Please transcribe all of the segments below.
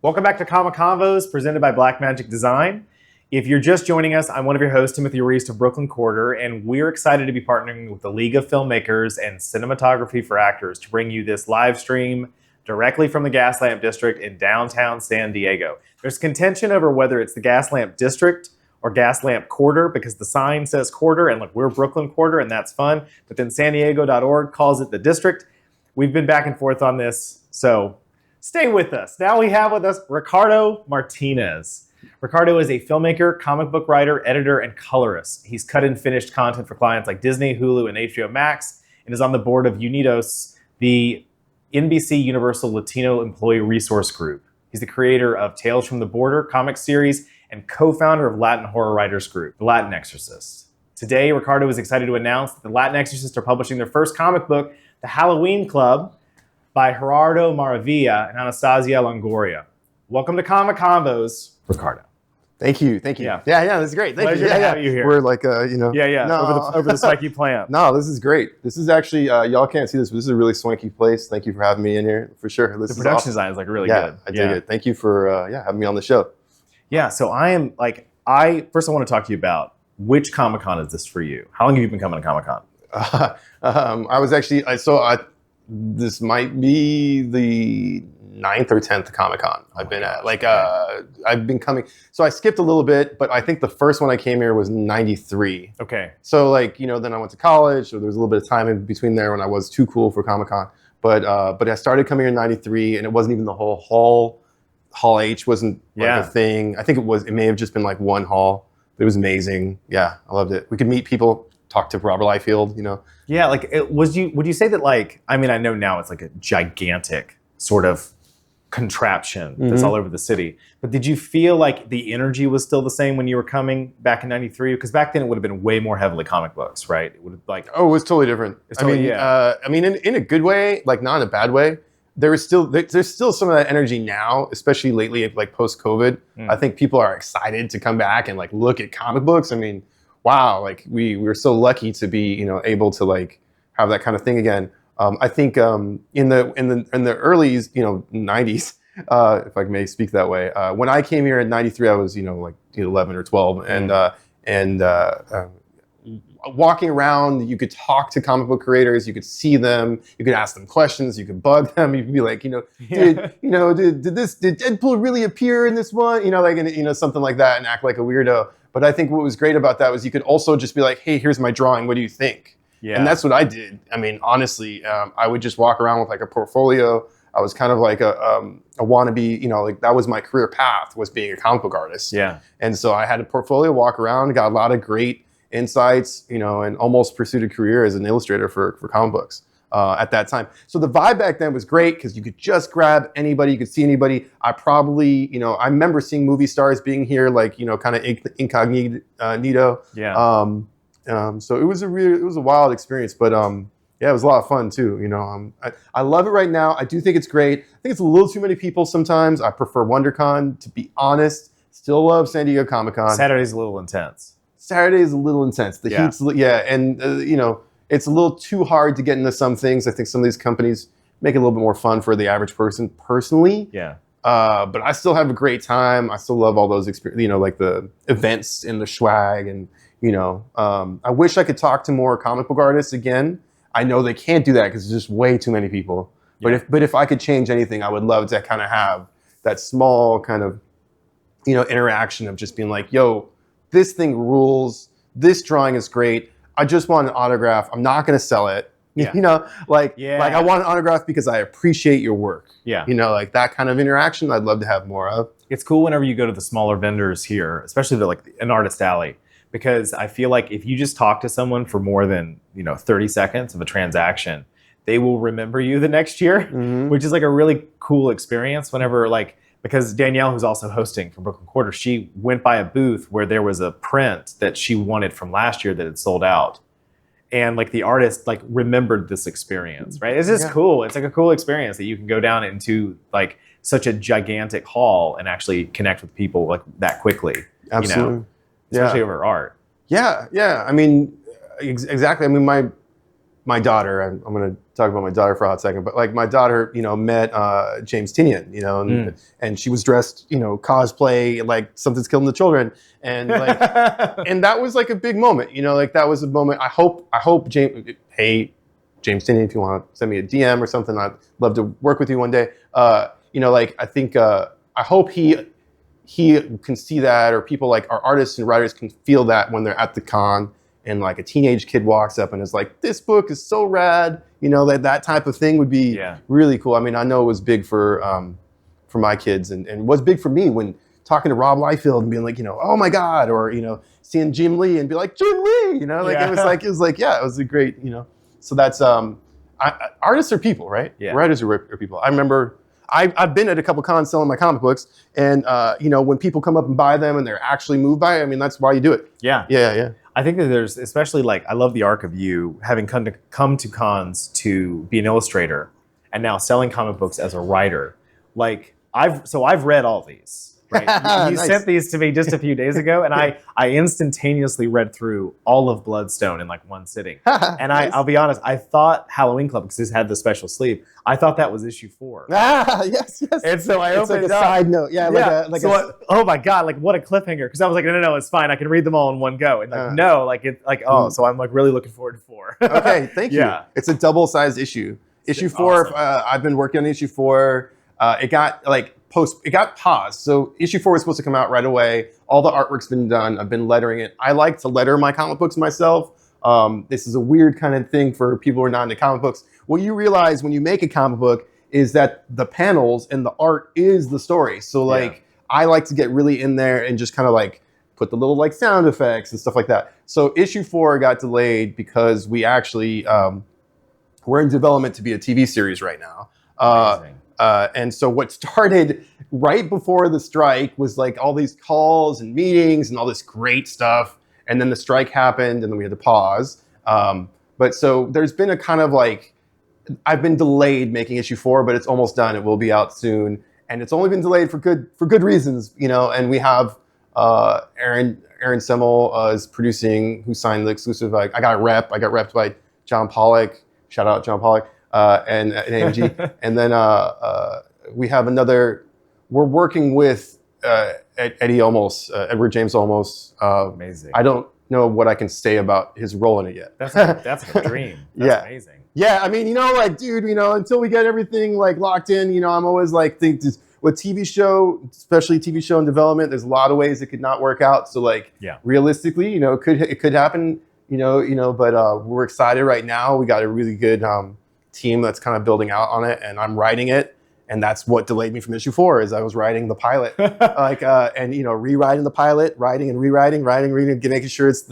Welcome back to Comic Convos, presented by Blackmagic Design. If you're just joining us, I'm one of your hosts, Timothy Reese of Brooklyn Quarter, and we're excited to be partnering with the League of Filmmakers and Cinematography for Actors to bring you this live stream directly from the Gaslamp District in downtown San Diego. There's contention over whether it's the Gaslamp District or Gaslamp Quarter, because the sign says Quarter, and look, we're Brooklyn Quarter, and that's fun, but then sandiego.org calls it the District. We've been back and forth on this, so stay with us. Now we have with us Ricardo Martinez. Ricardo is a filmmaker, comic book writer, editor, and colorist. He's cut and finished content for clients like Disney, Hulu, and HBOMax, and is on the board of Unidos, the NBC Universal Latino Employee Resource Group. He's the creator of Tales from the Border comic series and co-founder of Latin horror writers group, the LatinXorcists. Today, Ricardo is excited to announce that the LatinXorcists are publishing their first comic book, The Halloween Club, by Gerardo Maravilla and Anastasia Longoria. Welcome to Comic Convos, Ricardo. Thank you. Yeah, this is great. Thank you. Pleasure to have you here. We're like, No. Over the spiky plant. No, this is great. This is actually, y'all can't see this, but this is a really swanky place. Thank you for having me in here, for sure. The production design is like really good. I dig it. Thank you for having me on the show. Yeah, so first I want to talk to you about which Comic-Con is this for you? How long have you been coming to Comic-Con? This might be the 9th or 10th Comic-Con I've been at. I've been coming. So I skipped a little bit, but I think the first one I came here was 93. Okay. So then I went to college, so there was a little bit of time in between there when I was too cool for Comic-Con. But I started coming here in 93, and it wasn't even the whole hall. Hall H wasn't a thing. I think it may have just been like one hall. It was amazing. Yeah, I loved it. We could meet people, talk to Robert Liefeld, Yeah, would you say that I know now it's like a gigantic sort of contraption that's all over the city, but did you feel like the energy was still the same when you were coming back in 93? Because back then it would have been way more heavily comic books, right? It would have it was totally different. In a good way, not in a bad way. There's still some of that energy now, especially lately, post-COVID. I think people are excited to come back and look at comic books. Wow, we're so lucky to be able to have that kind of thing again. I think in the early 90s, if I may speak that way, when I came here in 93, I was 11 or 12, and walking around, you could talk to comic book creators, you could see them, you could ask them questions, you could bug them, you could be like, did Deadpool really appear in this one? Something like that, and act like a weirdo. But I think what was great about that was you could also just be like, hey, here's my drawing, what do you think? Yeah. And that's what I did. Honestly, I would just walk around with a portfolio. I was kind of like a wannabe, that was my career path, was being a comic book artist. Yeah. And so I had a portfolio, walk around, got a lot of great insights, and almost pursued a career as an illustrator for comic books at that time. So the vibe back then was great because you could just grab anybody, you could see anybody. I probably, I remember seeing movie stars being here, kind of incognito. Yeah. So it was a wild experience, but it was a lot of fun too. I love it right now. I do think it's great. I think it's a little too many people sometimes. I prefer WonderCon, to be honest. Still love San Diego Comic-Con. Saturday's a little intense. Saturday is a little intense. The heat's, and it's a little too hard to get into some things. I think some of these companies make it a little bit more fun for the average person, personally. Yeah. But I still have a great time. I still love all those experiences, the events and the swag, and I wish I could talk to more comic book artists again. I know they can't do that because there's just way too many people. Yeah. But if I could change anything, I would love to kind of have that small kind of interaction of just being like, yo, this thing rules. This drawing is great. I just want an autograph. I'm not going to sell it. Yeah. I want an autograph because I appreciate your work. Yeah. That kind of interaction I'd love to have more of. It's cool whenever you go to the smaller vendors here, especially an artist alley, because I feel like if you just talk to someone for more than 30 seconds of a transaction, they will remember you the next year, which is a really cool experience whenever because Danielle, who's also hosting from Brooklyn Quarter, she went by a booth where there was a print that she wanted from last year that had sold out. And the artist remembered this experience, right? It's just cool. It's a cool experience that you can go down into such a gigantic hall and actually connect with people that quickly. Absolutely. Especially over art. Yeah. Exactly. my daughter, I'm going to talk about my daughter for a hot second, but like my daughter, met James Tinian, and she was dressed, cosplay, like Something's Killing the Children. And like, and that was like a big moment, like that was a moment. I hope James, hey, James Tinian, if you want to send me a DM or something, I'd love to work with you one day. Like I think, I hope he can see that, or people like our artists and writers can feel that when they're at the con and like a teenage kid walks up and is like, this book is so rad, that type of thing would be really cool. I mean, I know it was big for my kids and was big for me when talking to Rob Liefeld and being like, oh my God, or, seeing Jim Lee and be like, Jim Lee, it was a great, so that's, artists are people, right? Yeah. Writers are people. I remember I've been at a couple cons selling my comic books, and when people come up and buy them and they're actually moved by it, I mean, that's why you do it. Yeah. I think that there's, especially like, I love the arc of you having come to cons to be an illustrator and now selling comic books as a writer. Like I've read all these. Right? You Nice. sent these to me just a few days ago, and I instantaneously read through all of Bloodstone in like one sitting. And Nice. I'll be honest, I thought Halloween Club, because this had the special sleeve, I thought that was issue 4. Yes. And so I It's opened like it a up. side note. Oh my God, like what a cliffhanger. Because I was like, no, it's fine. I can read them all in one go. And like, so I'm like really looking forward to 4. Okay, thank you. Yeah. It's a double-sized issue. Issue 4, Awesome. I've been working on issue 4. It got paused. So issue 4 was supposed to come out right away. All the artwork's been done. I've been lettering it. I like to letter my comic books myself. This is a weird kind of thing for people who are not into comic books. What you realize when you make a comic book is that the panels and the art is the story. So like, I like to get really in there and just kind of like put the little like sound effects and stuff like that. So issue 4 got delayed because we actually, we're in development to be a TV series right now. And so what started right before the strike was like all these calls and meetings and all this great stuff. And then the strike happened and then we had to pause. But so there's been a kind of like, I've been delayed making issue 4, but it's almost done. It will be out soon. And it's only been delayed for good reasons, and we have Aaron Semmel is producing, who signed the exclusive. I got repped by John Pollock. Shout out John Pollock. And AMG. And then we have another, we're working with Edward James Olmos. Amazing. I don't know what I can say about his role in it yet. That's a dream. That's amazing. Yeah, I mean, dude, until we get everything like locked in, I'm always like, with TV show, especially TV show in development, there's a lot of ways it could not work out. So like, realistically, it could happen, but we're excited right now. We got a really good team that's kind of building out on it, and I'm writing it. And that's what delayed me from issue 4 is I was writing the pilot, rewriting the pilot, writing and rewriting, making sure it's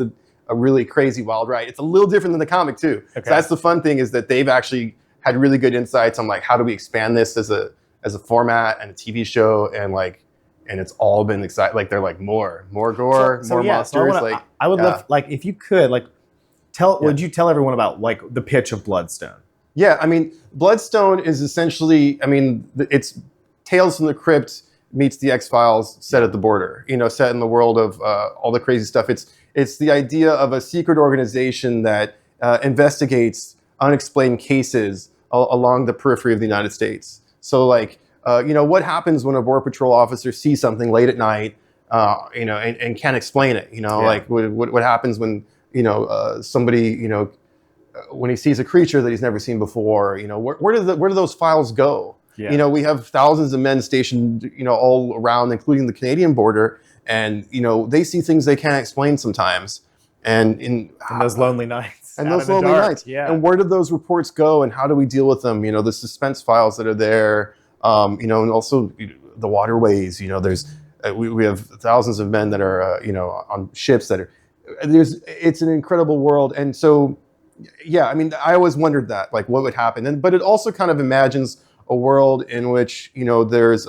a really crazy wild ride. It's a little different than the comic too. Okay. So that's the fun thing, is that they've actually had really good insights on like, how do we expand this as a format and a TV show, and it's all been exciting. Like they're like more gore, more monsters. So I would love, like, if you could, like, would you tell everyone about like the pitch of Bloodstone? Yeah, I mean, Bloodstone is essentially, it's Tales from the Crypt meets the X-Files set at the border, set in the world of all the crazy stuff. It's the idea of a secret organization that investigates unexplained cases along the periphery of the United States. So like, what happens when a Border Patrol officer sees something late at night, and can't explain it, like what happens when, somebody, when he sees a creature that he's never seen before, where do those files go? Yeah. We have thousands of men stationed, all around, including the Canadian border, and they see things they can't explain sometimes, and in those lonely nights. And those lonely nights. Yeah. And where do those reports go, and how do we deal with them? The suspense files that are there, and also the waterways. There's we have thousands of men that are on ships that are. It's an incredible world, and so. Yeah, I mean, I always wondered that, like, what would happen, but it also kind of imagines a world in which there's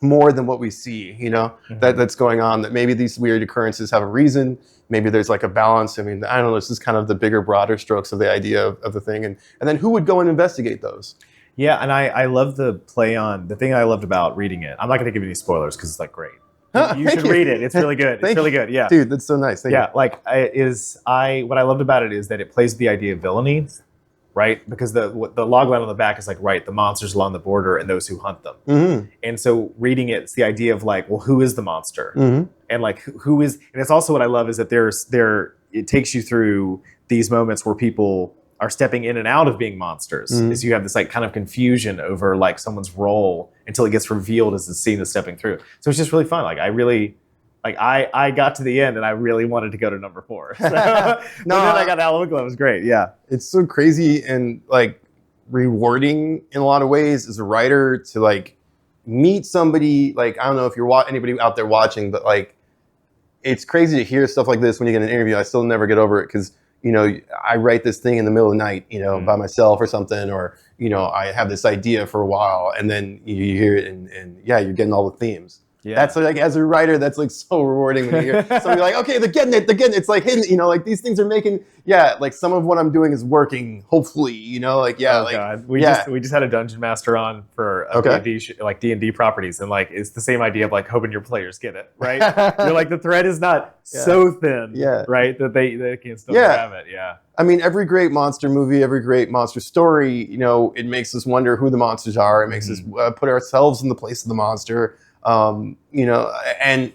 more than what we see, that's going on. That maybe these weird occurrences have a reason. Maybe there's like a balance. I mean, I don't know. This is kind of the bigger, broader strokes of the idea of the thing, and then who would go and investigate those? Yeah, and I love the play on the thing I loved about reading it. I'm not going to give you any spoilers because it's like great. You should read it. It's really good. It's really good. Yeah, dude, that's so nice. Thank you. Like what I loved about it is that it plays with the idea of villainy, right? Because the logline on the back is like, right, the monsters along the border and those who hunt them. Mm-hmm. And so reading it, it's the idea of like, well, who is the monster? Mm-hmm. And like, who is? And it's also what I love is that it takes you through these moments where people are stepping in and out of being monsters. Mm-hmm. Is you have this like kind of confusion over like someone's role until it gets revealed as the scene is stepping through. So it's just really fun. Like I got to the end and I really wanted to go to number 4. So, then I got Halloween Club. It was great. Yeah. It's so crazy and like rewarding in a lot of ways as a writer to like meet somebody. Like, I don't know if you're anybody out there watching, but like, it's crazy to hear stuff like this when you get an interview. I still never get over it because, you know, I write this thing in the middle of the night, you know, by myself or something, or, you know, I have this idea for a while and then you hear it and yeah, you're getting all the themes. Yeah. That's like, as a writer, that's like so rewarding when you hear somebody like, okay, they're getting it. It's like hidden, you know, like these things are making, like some of what I'm doing is working, hopefully, you know, like, yeah. Oh, like, God. We just had a dungeon master on for D&D properties. And like, it's the same idea of like hoping your players get it, right? You're like, the thread is not so thin, right? That they can still grab it. Yeah. I mean, every great monster movie, every great monster story, you know, it makes us wonder who the monsters are. It makes us put ourselves in the place of the monster. You know, and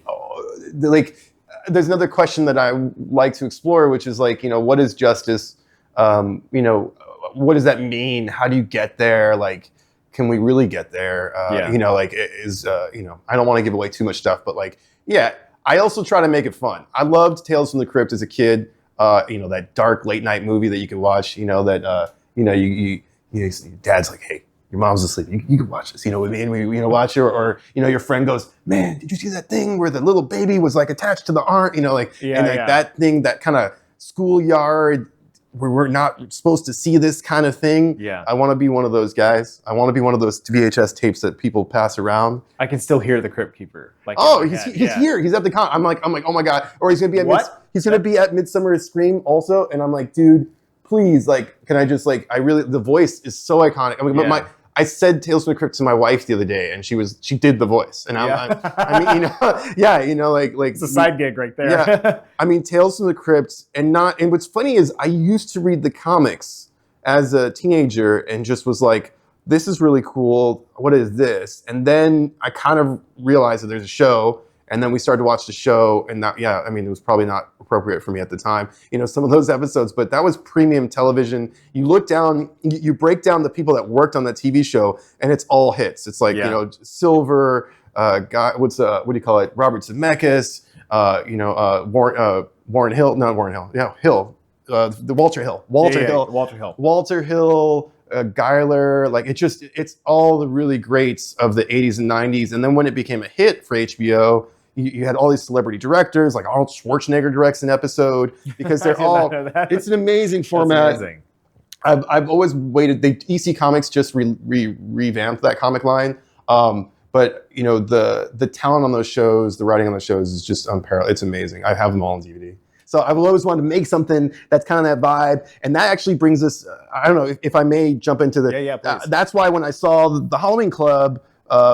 like, there's another question that I like to explore, which is like, you know, what is justice? You know, what does that mean? How do you get there? Like, can we really get there? You know, like you know, I don't want to give away too much stuff, but like, I also try to make it fun. I loved Tales from the Crypt as a kid. You know, that dark late night movie that you could watch, you know, that, you know, your dad's like, hey, your mom's asleep. You can watch this. You know what I mean? You know, watch it. Or, you know, your friend goes, man, did you see that thing where the little baby was like attached to the arm? You know, like, that thing, that kind of schoolyard where we're not supposed to see this kind of thing. Yeah. I want to be one of those guys. I want to be one of those VHS tapes that people pass around. I can still hear the Crypt Keeper. Like, he's here. He's at the con. I'm like, oh my God. Or he's gonna be at he's gonna be at Midsummer Scream also. And I'm like, dude, please, like, can I just like, the voice is so iconic. I mean, I said Tales from the Crypt to my wife the other day, and she did the voice, and I mean, you know, you know, like it's a side gig right there. Yeah, I mean, Tales from the Crypt, and what's funny is I used to read the comics as a teenager, and just was like, this is really cool. What is this? And then I kind of realized that there's a show. And then we started to watch the show, and I mean, it was probably not appropriate for me at the time, you know, some of those episodes, but that was premium television. You look down, you break down the people that worked on that TV show, and it's all hits. It's like, you know, Silver, what do you call it? Robert Zemeckis, you know, Warren Hill, not Warren Hill, Hill, the Walter Hill, Walter Hill, Geiler, like it's all the really greats of the 80s and 90s. And then when it became a hit for HBO, you had all these celebrity directors, like Arnold Schwarzenegger directs an episode, because they're all, it's an amazing format. Amazing. I've always waited, EC Comics just revamped that comic line. But you know, the talent on those shows, the writing on those shows is just unparalleled. It's amazing. I have them all on DVD. So I've always wanted to make something that's kind of that vibe. And that actually brings us, I don't know if I may jump into that's why when I saw the Halloween Club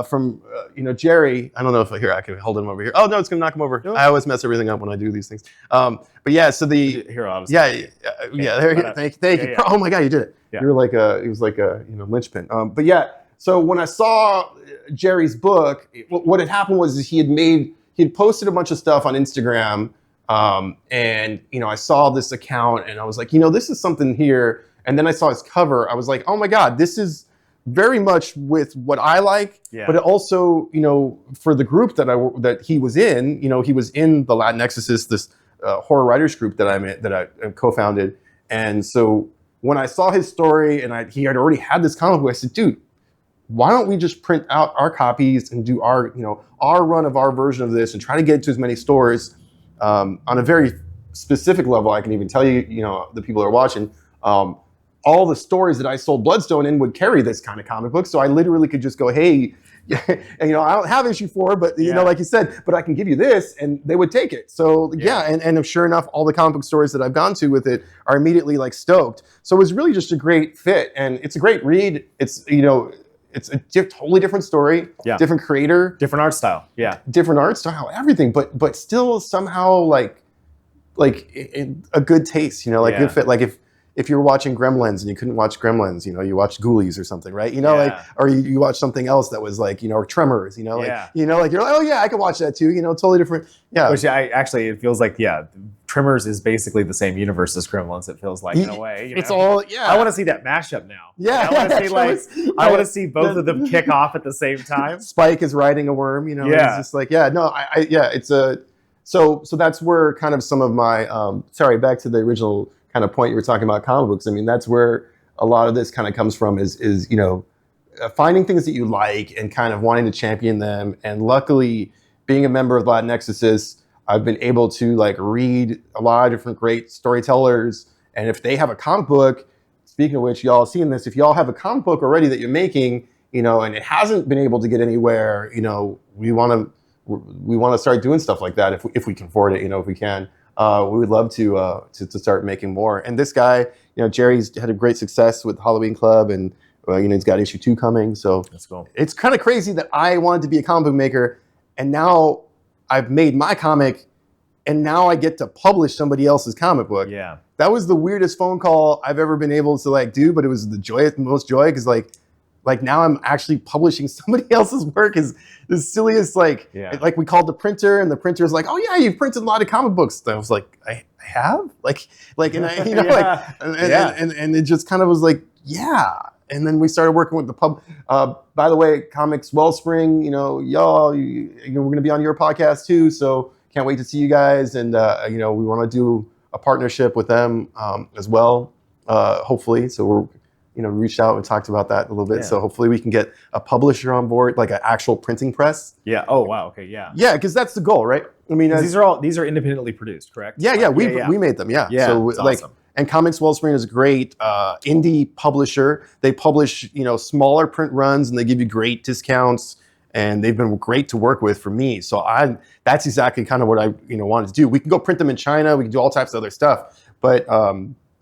from, you know, Jerry, I don't know if I can hold him over here. Oh, no, it's going to knock him over. I always mess everything up when I do these things. But yeah, so Here, obviously. Thank you. Oh my God, you did it. Yeah. You were like it was like a, you know, linchpin. But yeah, so when I saw Jerry's book, what had happened was he had posted a bunch of stuff on Instagram. And, you know, I saw this account and I was like, you know, this is something here. And then I saw his cover. I was like, oh my God, this is very much with what I like, but it also, you know, for the group that he was in, you know, he was in the LatinXorcists, this horror writers group that I co-founded. And so when I saw his story and he had already had this comic book, I said, dude, why don't we just print out our copies and do our run of our version of this and try to get it to as many stores. On a very specific level, I can even tell you, you know, the people who are watching, all the stores that I sold Bloodstone in would carry this kind of comic book. So I literally could just go, hey, and, you know, I don't have issue 4, but, you know, like you said, but I can give you this, and they would take it. So, and sure enough, all the comic book stores that I've gone to with it are immediately, like, stoked. So it was really just a great fit, and it's a great read. It's, you know, it's a totally different story, Yeah. different creator, Different art style. Yeah. different art style, everything, but still somehow like a good taste, you know, like if you're watching Gremlins and you couldn't watch Gremlins, you know, you watched Ghoulies or something, right? You know, like, or you watch something else that was like, you know, or Tremors, you know, like, you know, like you're like, oh yeah, I could watch that too, you know, totally different. Yeah. Which it feels like, Tremors is basically the same universe as Gremlins. It feels like in a way. You know? It's all, I want to see that mashup now. Yeah. I want to see both of them kick off at the same time. Spike is riding a worm, you know. Yeah. It's just like, it's a. So that's where kind of some of my back to the original kind of point you were talking about comic books. I mean, that's where a lot of this kind of comes from is you know, finding things that you like and kind of wanting to champion them. And luckily, being a member of LatinXorcists, I've been able to like read a lot of different great storytellers. And if they have a comic book, speaking of which, y'all seen this, if y'all have a comic book already that you're making, you know, and it hasn't been able to get anywhere, you know, we want to start doing stuff like that if we can afford it, you know, if we can. We would love to start making more. And this guy, you know, Jerry's had a great success with Halloween Club, and you know, he's got issue 2 coming. So that's cool. It's kind of crazy that I wanted to be a comic book maker, and now I've made my comic, and now I get to publish somebody else's comic book. Yeah, that was the weirdest phone call I've ever been able to like do, but it was the most joy because like now I'm actually publishing somebody else's work is the silliest, like we called the printer, and the printer's like, oh yeah, you've printed a lot of comic books. And I was like, I have? Like, and I, you know, and it just kind of was like, yeah. And then we started working with the pub. By the way, Comics Wellspring, you know, y'all, you know, we're going to be on your podcast too. So can't wait to see you guys. And, you know, we want to do a partnership with them as well, hopefully. So we're, you know, reached out and talked about that a little bit. So hopefully we can get a publisher on board, like an actual printing press. Yeah. Oh, wow. Okay. Yeah. Yeah, because that's the goal, right? I mean, these are independently produced, correct? Yeah. We made them. Yeah. Yeah. So it's like, awesome. And Comics Wellspring is a great indie publisher. They publish, you know, smaller print runs, and they give you great discounts. And they've been great to work with for me. So that's exactly kind of what I, you know, wanted to do. We can go print them in China. We can do all types of other stuff.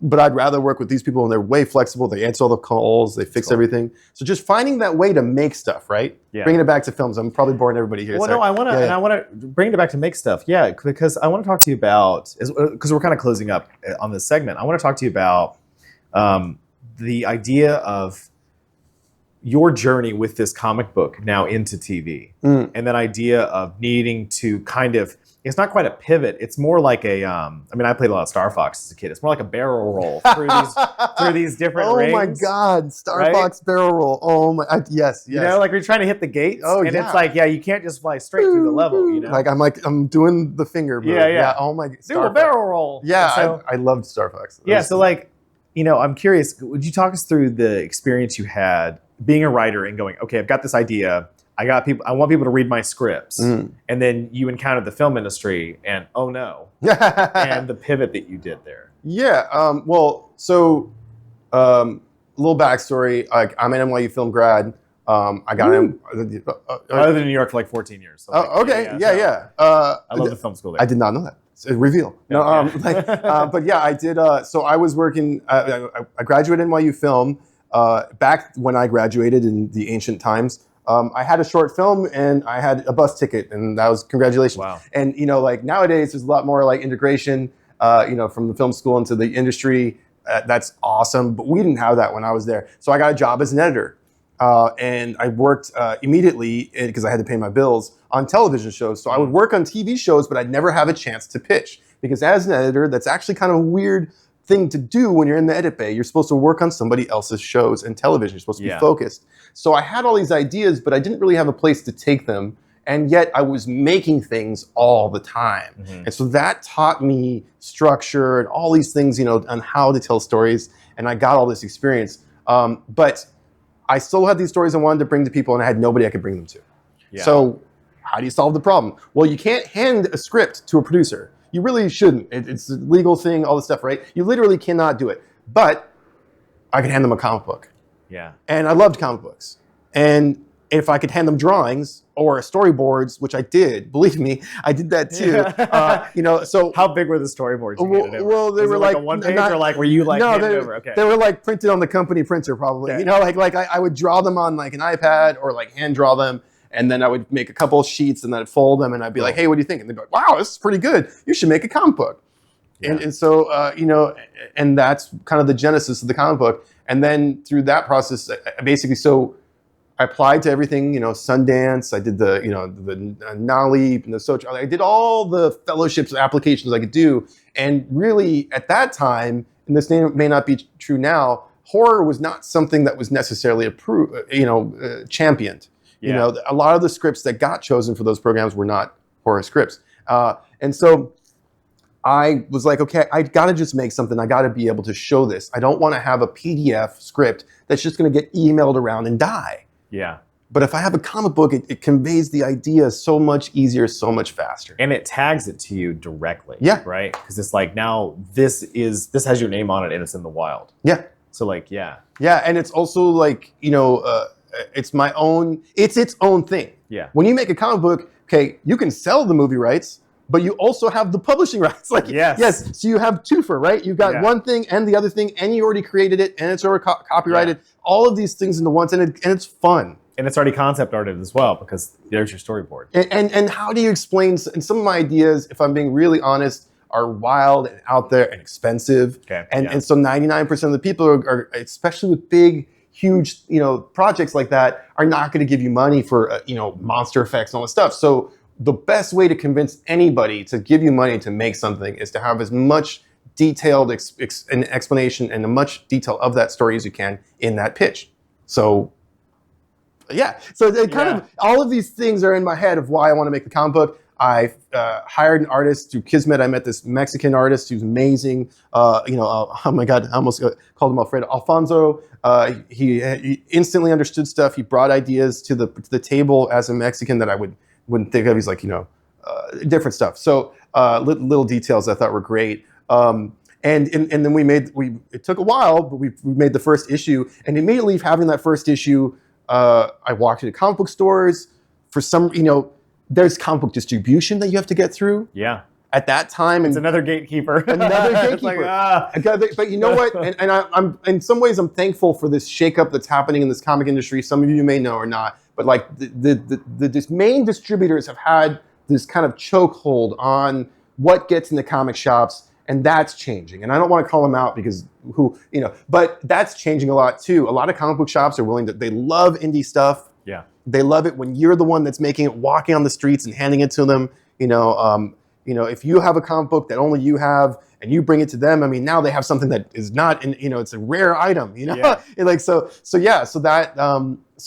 But I'd rather work with these people, and they're way flexible. They answer all the calls. They fix everything. So just finding that way to make stuff, right? Yeah. Bringing it back to films. I'm probably boring everybody here. Well, no, I want to bring it back to make stuff. Yeah, because I want to talk to you about, because we're kind of closing up on this segment. I want to talk to you about the idea of your journey with this comic book now into TV, and that idea of needing to kind of. It's not quite a pivot. It's more like a. I mean, I played a lot of Star Fox as a kid. It's more like a barrel roll through these different rings. Oh my God, Star Fox barrel roll. Oh my, yes. You know, like we're trying to hit the gates, and it's like, you can't just fly straight through the level. You know, I'm doing the finger move. Yeah. Oh my. Do a barrel roll. Yeah, so, I loved Star Fox. So like, you know, I'm curious. Would you talk us through the experience you had being a writer and going, okay, I've got this idea. I want people to read my scripts. And then you encountered the film industry and oh no. And the pivot that you did there. Yeah. Well, so a little backstory. I'm an NYU film grad. I got in. I lived in New York for like 14 years. So okay. Yeah. I love the film school there. I did not know that. It's a reveal. But yeah, I did. So I was working. I graduated NYU film back when I graduated in the ancient times. I had a short film and I had a bus ticket, and that was congratulations. Wow. And you know, like nowadays, there's a lot more like integration, you know, from the film school into the industry. That's awesome, but we didn't have that when I was there. So I got a job as an editor, and I worked immediately because I had to pay my bills on television shows. So I would work on TV shows, but I'd never have a chance to pitch because as an editor, that's actually kind of a weird thing to do when you're in the edit bay. You're supposed to work on somebody else's shows and television. You're supposed to be focused. So I had all these ideas, but I didn't really have a place to take them. And yet I was making things all the time. And so that taught me structure and all these things, you know, on how to tell stories. And I got all this experience. But I still had these stories I wanted to bring to people, and I had nobody I could bring them to. So how do you solve the problem? Well, you can't hand a script to a producer. You really shouldn't. It's a legal thing, all this stuff, right? You literally cannot do it. But I could hand them a comic book. Yeah. And I loved comic books. And if I could hand them drawings or storyboards, which I did, believe me, I did that too. So how big were the storyboards? Well, they were like a one page, or like were you like no, over? Okay, they were like printed on the company printer, probably. Okay. Like I would draw them on like an iPad or like hand draw them, and then I would make a couple of sheets and then I'd fold them, and I'd be like, hey, what do you think? And they'd be like, wow, this is pretty good. You should make a comic book. Yeah. And so and that's kind of the genesis of the comic book. And then through that process, I applied to everything, Sundance. I did the NALEAP and the Sochi. I did all the fellowships applications I could do. And really, at that time, and this may not be true now, horror was not something that was necessarily championed. Yeah. A lot of the scripts that got chosen for those programs were not horror scripts. And so I was like, okay, I got to just make something. I got to be able to show this. I don't want to have a PDF script that's just going to get emailed around and die. Yeah. But if I have a comic book, it conveys the idea so much easier, so much faster. And it tags it to you directly. Yeah. Right? Because it's like, now this has your name on it and it's in the wild. Yeah. So like, yeah. Yeah. And it's also like, it's its own thing. Yeah. When you make a comic book, okay, you can sell the movie rights, but you also have the publishing rights. Like, yes. So you have twofer, right? You've got one thing and the other thing, and you already created it, and it's already copyrighted. Yeah. All of these things into once, and it's fun. And it's already concept arted as well, because there's your storyboard. And how do you explain? And some of my ideas, if I'm being really honest, are wild and out there and expensive. Okay. And so 99% of the people are, especially with big, huge, projects like that, are not going to give you money for, monster effects and all this stuff. So the best way to convince anybody to give you money to make something is to have as much detailed an explanation and as much detail of that story as you can in that pitch. So, yeah. So it kind of, all of these things are in my head of why I want to make the comic book. I hired an artist through Kismet. I met this Mexican artist who's amazing. Oh my God, I almost called him Alfredo. Alfonso. He instantly understood stuff. He brought ideas to the table as a Mexican that I wouldn't think of. He's like, different stuff. So little details I thought were great. And then it took a while, but we made the first issue. And immediately having that first issue, I walked into comic book stores. For some, there's comic book distribution that you have to get through. Yeah. At that time, it's another gatekeeper. It's like, but you know what? And I'm in some ways I'm thankful for this shakeup that's happening in this comic industry. Some of you may know or not, but like the main distributors have had this kind of chokehold on what gets into comic shops, and that's changing. And I don't want to call them out because but that's changing a lot too. A lot of comic book shops are they love indie stuff. Yeah. They love it when you're the one that's making it, walking on the streets and handing it to them. If you have a comic book that only you have and you bring it to them, I mean, now they have something that is not, it's a rare item, Yeah. So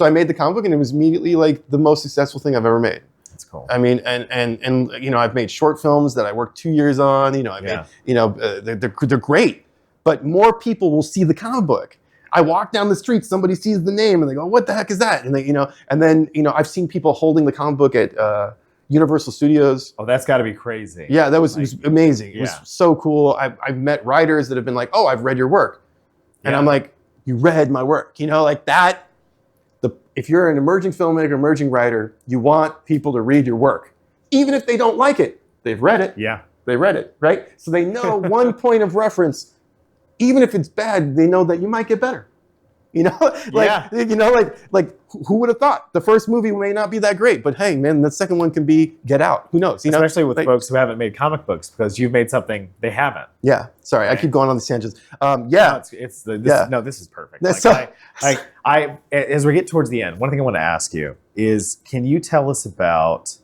I made the comic book, and it was immediately like the most successful thing I've ever made. That's cool. I mean, and I've made short films that I worked 2 years on. They're great, but more people will see the comic book. I walk down the street, somebody sees the name, and they go, "What the heck is that?" And then I've seen people holding the comic book at Universal Studios. Oh, that's got to be crazy. Yeah, it was amazing. It was so cool. I've met writers that have been like, "Oh, I've read your work," and I'm like, "You read my work?" Like that. If you're an emerging filmmaker, emerging writer, you want people to read your work, even if they don't like it. They've read it. Yeah, they read it, right? So they know one point of reference. Even if it's bad, they know that you might get better. Who would have thought? The first movie may not be that great, but hey, man, the second one can be Get Out. Who knows? Especially with folks who haven't made comic books, because you've made something they haven't. Yeah. Sorry, I keep going on these tangents. This is perfect. As we get towards the end, one thing I want to ask you is, can you tell us about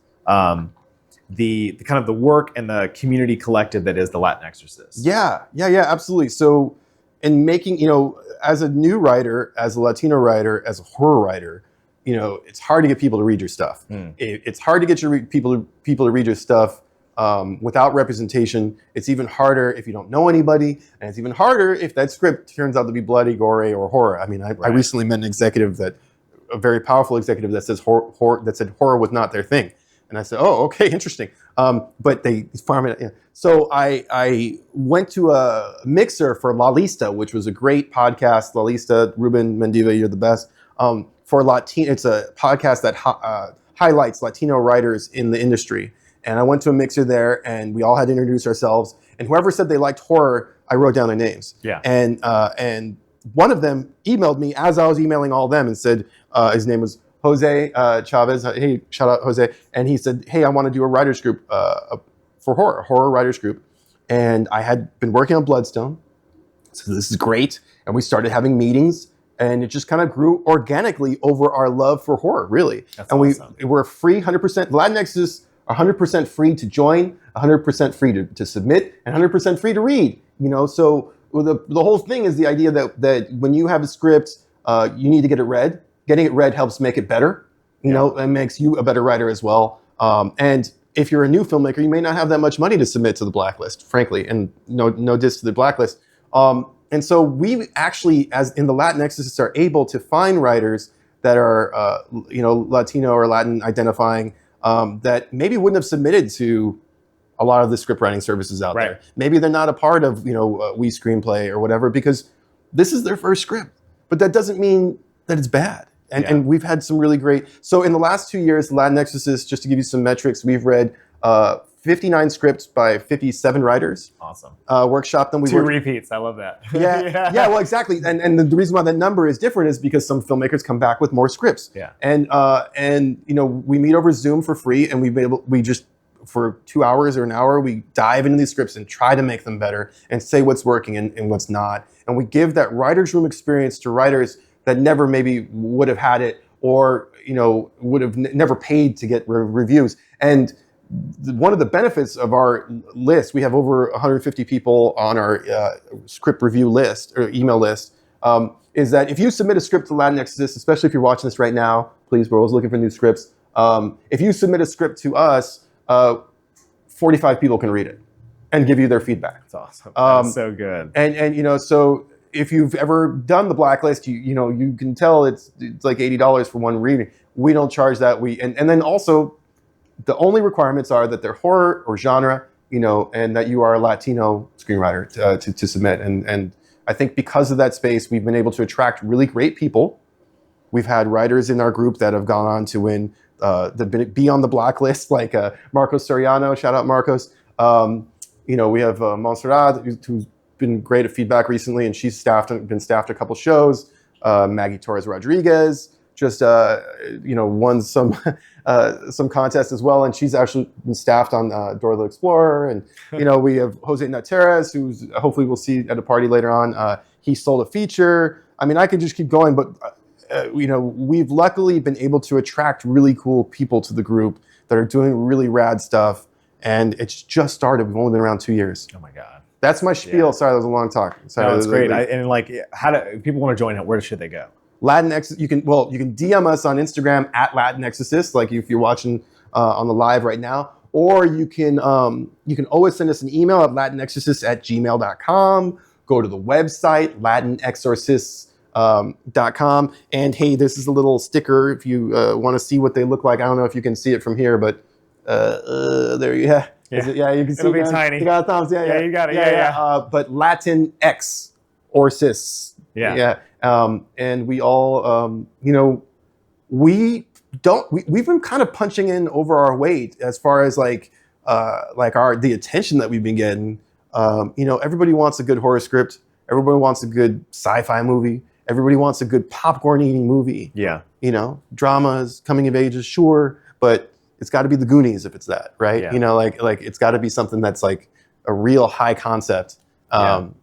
the kind of the work and the community collective that is the LatinXorcists? Yeah, absolutely. So in making, as a new writer, as a Latino writer, as a horror writer, it's hard to get people to read your stuff. It's hard to get people to read your stuff without representation. It's even harder if you don't know anybody, and it's even harder if that script turns out to be bloody, gory, or horror. I mean, I recently met a very powerful executive that says horror was not their thing. And I said, oh, okay, interesting. But they farm it. Yeah. So I went to a mixer for La Lista, which was a great podcast. La Lista, Ruben Mendiva, you're the best. for Latino. It's a podcast that highlights Latino writers in the industry. And I went to a mixer there, and we all had to introduce ourselves. And whoever said they liked horror, I wrote down their names. Yeah. And one of them emailed me as I was emailing all of them and said, his name was Jose Chavez. Hey, shout out Jose. And he said, hey, I want to do a writers group for horror, a horror writers group. And I had been working on Bloodstone. So this is great. And we started having meetings. And it just kind of grew organically over our love for horror, really. That's and awesome. we're free, 100%. LatinXorcists are 100% free to join, 100% free to submit, and 100% free to read. You know, so the whole thing is the idea that when you have a script, you need to get it read. Getting it read helps make it better. You know, and makes you a better writer as well. And if you're a new filmmaker, you may not have that much money to submit to the blacklist, frankly, and no diss to the blacklist. And so we actually, as in the LatinXorcists, are able to find writers that are, Latino or Latin identifying that maybe wouldn't have submitted to a lot of the script writing services out there. Maybe they're not a part of, We Screenplay or whatever, because this is their first script. But that doesn't mean that it's bad. And we've had some really great. So in the last 2 years, Latinxorcists, just to give you some metrics, we've read 59 scripts by 57 writers. Awesome. Workshop them. Two repeats. I love that. Yeah. Well, exactly. And the reason why that number is different is because some filmmakers come back with more scripts. Yeah. And we meet over Zoom for free, and we just for 2 hours or an hour, we dive into these scripts and try to make them better and say what's working and what's not. And we give that writer's room experience to writers that never maybe would have had it, or would have never paid to get reviews. And one of the benefits of our list, we have over 150 people on our script review list or email list, is that if you submit a script to LatinXorcists, especially if you're watching this right now, please, we're always looking for new scripts. If you submit a script to us, 45 people can read it and give you their feedback. That's awesome. That's so good. And so if you've ever done the blacklist, you can tell it's like $80 for one reading. We don't charge that. And then also, the only requirements are that they're horror or genre, and that you are a Latino screenwriter to submit. And I think because of that space, we've been able to attract really great people. We've had writers in our group that have gone on to win, be on the blacklist, like Marcos Soriano. Shout out Marcos. We have Montserrat, who's been great at feedback recently, and she's been staffed a couple shows. Maggie Torres Rodriguez just won some contests as well, and she's actually been staffed on Dora the Explorer. And we have Jose Nateras, who's hopefully we'll see at a party later on. He sold a feature. I mean, I could just keep going, but we've luckily been able to attract really cool people to the group that are doing really rad stuff, and it's just started. We've only been around 2 years. Oh my God. That's my spiel. Yeah. Sorry, that was a long talk. Sorry, no, that's great. How do people want to join it? Where should they go? Latinx, you can DM us on Instagram at LatinXorcists, like if you're watching on the live right now, or you can always send us an email at latinexorcists@gmail.com. Go to the website latinexorcists.com, and hey, this is a little sticker if you want to see what they look like. I don't know if you can see it from here, but there you have. Yeah. You can see it'll be tiny. You got thumbs. Yeah, you got it. Yeah. But LatinXorcists. Yeah. And we all, we've been kind of punching in over our weight as far as the attention that we've been getting. Everybody wants a good horror script. Everybody wants a good sci-fi movie. Everybody wants a good popcorn eating movie. Yeah. Dramas, coming of ages, sure, but it's got to be the Goonies if it's that, right? Yeah. It's got to be something that's like a real high concept. And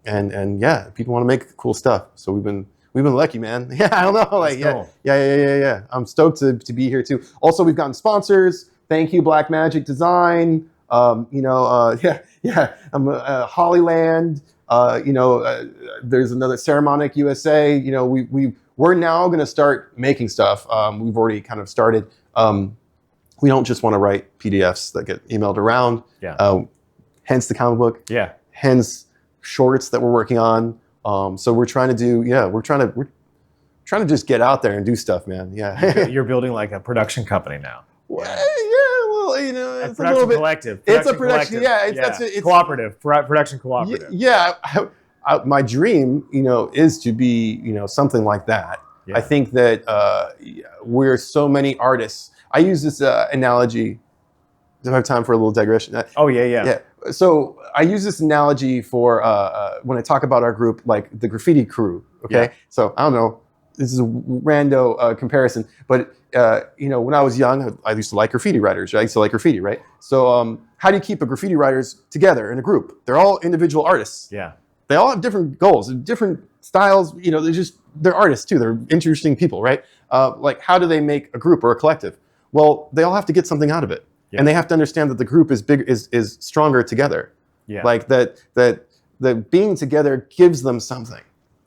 people want to make cool stuff. So we've been lucky, man. Yeah, I don't know. Cool. Yeah. I'm stoked to be here too. Also, we've gotten sponsors. Thank you, Blackmagic Design. I'm Hollyland. There's another Ceremonic USA. We're now going to start making stuff. We've already kind of started. We don't just want to write PDFs that get emailed around. Yeah. Hence the comic book. Yeah. Hence shorts that we're working on. So we're trying to just get out there and do stuff, man. Yeah. You're building like a production company now. Well, it's a a little bit collective. It's a production. Yeah. It's cooperative. Production cooperative. Yeah. My dream, is to be, something like that. I think that we're so many artists. I use this analogy. Do I have time for a little digression? Yeah. So I use this analogy for when I talk about our group, like the graffiti crew. Okay. Yeah. So I don't know. This is a rando comparison, but when I was young, I used to like graffiti writers. Right? I used to like graffiti, right? So how do you keep a graffiti writers together in a group? They're all individual artists. Yeah. They all have different goals, different styles. They're artists too. They're interesting people, right? Like how do they make a group or a collective? Well, they all have to get something out of it. Yeah. And they have to understand that the group is stronger together. Yeah. Like that being together gives them something.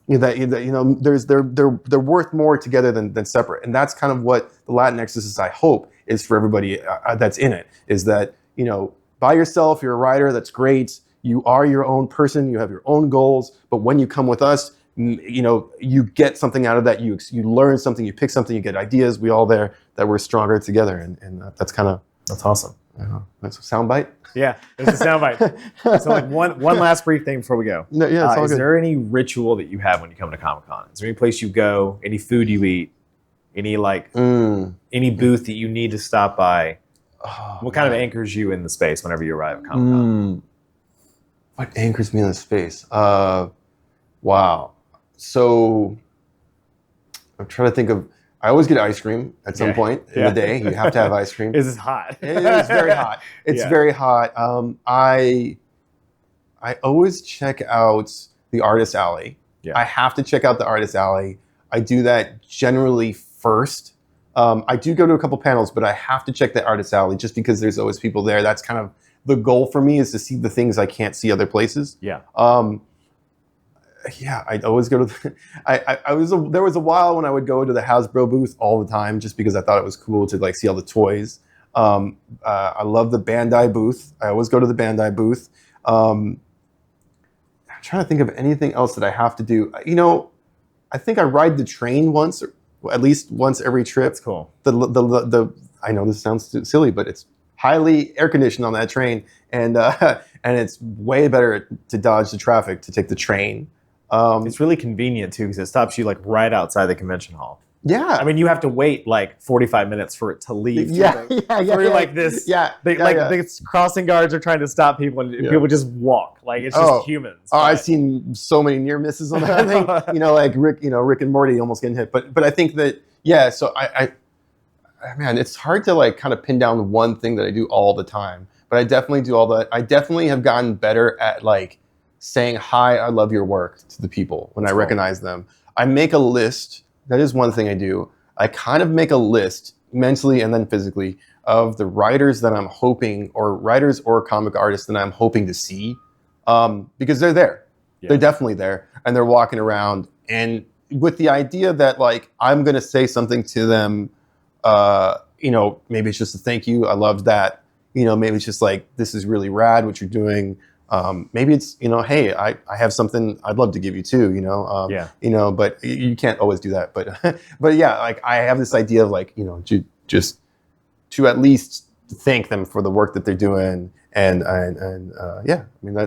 They're worth more together than separate. And that's kind of what the LatinXorcists, I hope, is for everybody that's in it. Is that by yourself, you're a writer. That's great. You are your own person. You have your own goals. But when you come with us, you get something out of that. You learn something. You pick something. You get ideas. We all there that we're stronger together. And that's kind of. That's awesome. That's a soundbite. Yeah, it's a soundbite. So, like one last brief thing before we go. No, yeah, it's all is good. there any ritual that you have when you come to Comic-Con? Is there any place you go? Any food you eat? Any any booth that you need to stop by? What kind of anchors you in the space whenever you arrive at Comic-Con? What anchors me in the space? Wow. So I'm trying to think of. I always get ice cream at some point in the day. You have to have ice cream. Is it hot? It is very hot. It's very hot. I always check out the Artist Alley. Yeah. I have to check out the Artist Alley. I do that generally first. I do go to a couple panels, but I have to check the Artist Alley just because there's always people there. That's kind of the goal for me, is to see the things I can't see other places. Yeah. I'd always go to there was a while when I would go to the Hasbro booth all the time just because I thought it was cool to like see all the toys. I love the Bandai booth. I always go to the Bandai booth. I'm trying to think of anything else that I have to do. I think I ride the train once, or at least once every trip. That's cool. I know this sounds silly, but it's highly air conditioned on that train, and it's way better to dodge the traffic to take the train. It's really convenient too because it stops you like right outside the convention hall. Yeah. I mean, you have to wait like 45 minutes for it to leave. Like this. The crossing guards are trying to stop people, and people just walk. Like it's just humans. Oh, I've seen so many near misses on that thing. Like Rick and Morty almost getting hit. But I think that So man, it's hard to like kind of pin down one thing that I do all the time. But I definitely do all that. I definitely have gotten better at like saying hi, I love your work to the people when I recognize them. I make a list. That is one thing I do. I kind of make a list mentally and then physically of the writers that I'm hoping, or writers or comic artists that I'm hoping to see, because they're there. Yeah. They're definitely there, and they're walking around, and with the idea that like I'm gonna say something to them. Maybe it's just a thank you. I loved that. Maybe it's just like, this is really rad what you're doing. Maybe it's, hey, I have something I'd love to give you too, but you can't always do that. But yeah, like I have this idea of like, just to at least thank them for the work that they're doing. And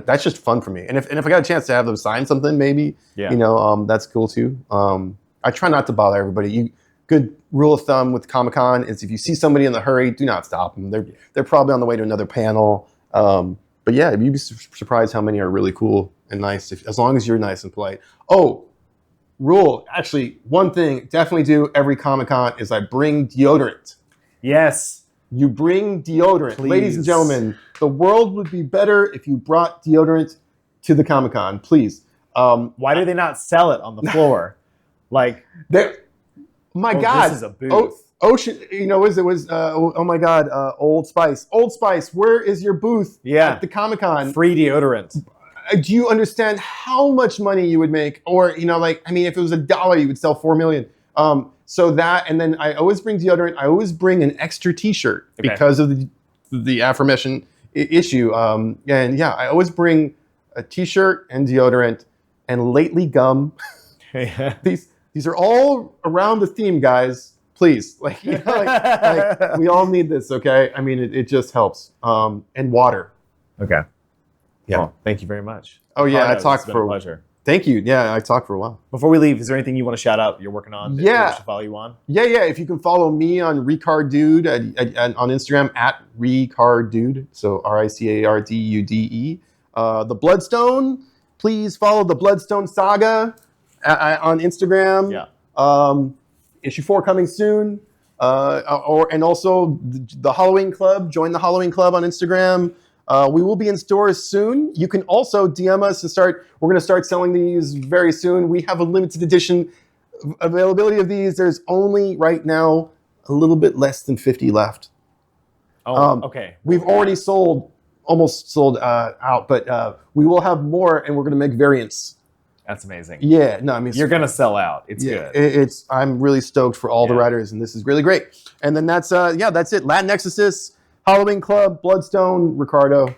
that's just fun for me. And if I got a chance to have them sign something, maybe, that's cool too. I try not to bother everybody. Good rule of thumb with Comic-Con is if you see somebody in the hurry, do not stop them. They're probably on the way to another panel. But yeah, you'd be surprised how many are really cool and nice, as long as you're nice and polite. Oh, rule. Actually, one thing definitely do every Comic-Con is I bring deodorant. Yes. You bring deodorant. Please. Ladies and gentlemen, the world would be better if you brought deodorant to the Comic-Con. Please. Why do they not sell it on the floor? Like, my God. This is a booth. Ocean, oh my God, Old Spice. Old Spice, where is your booth at the Comic-Con? Free deodorant. Do you understand how much money you would make? Or, if it was $1, you would sell 4 million. So that, and then I always bring deodorant. I always bring an extra t-shirt because of the aforementioned issue. I always bring a t-shirt and deodorant and lately gum. These are all around the theme, guys. Please, like we all need this, okay? I mean, it just helps. And water. Okay. Yeah. Well, thank you very much. Oh yeah, I talked for a pleasure. Thank you. Yeah, I talked for a while. Before we leave, is there anything you want to shout out you're working on that Yeah. we should follow you on? Yeah. If you can follow me on Ricardude on Instagram at Ricardude, so RICARDUDE. The Bloodstone, please follow the Bloodstone Saga on Instagram. Yeah. Issue 4 coming soon. And also the Halloween Club. Join the Halloween Club on Instagram. We will be in stores soon. You can also DM us and we're going to start selling these very soon. We have a limited edition availability of these. There's only right now a little bit less than 50 left. Oh, okay. We've already almost sold out, but we will have more, and we're going to make variants. That's amazing. Yeah, no, I mean, you're going to sell out. It's good. I'm really stoked for all the writers, and this is really great. And then that's it. LatinXorcists, Halloween Club, Bloodstone, Ricardo.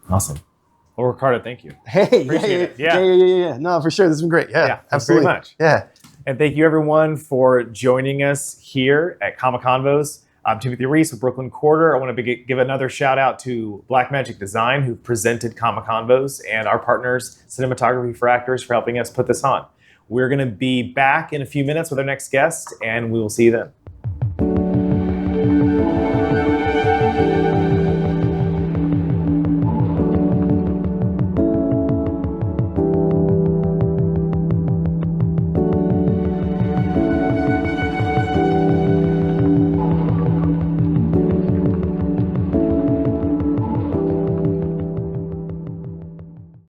Awesome. Well, Ricardo, thank you. Hey, Appreciate it. Yeah. No, for sure. This has been great. Yeah, absolutely. Very much. Yeah. And thank you, everyone, for joining us here at Convos. I'm Timothy Reese with Brooklyn Quarter. I want to give another shout out to Blackmagic Design, who presented Convos, and our partners, Cinematography for Actors, for helping us put this on. We're going to be back in a few minutes with our next guest, and we will see you then.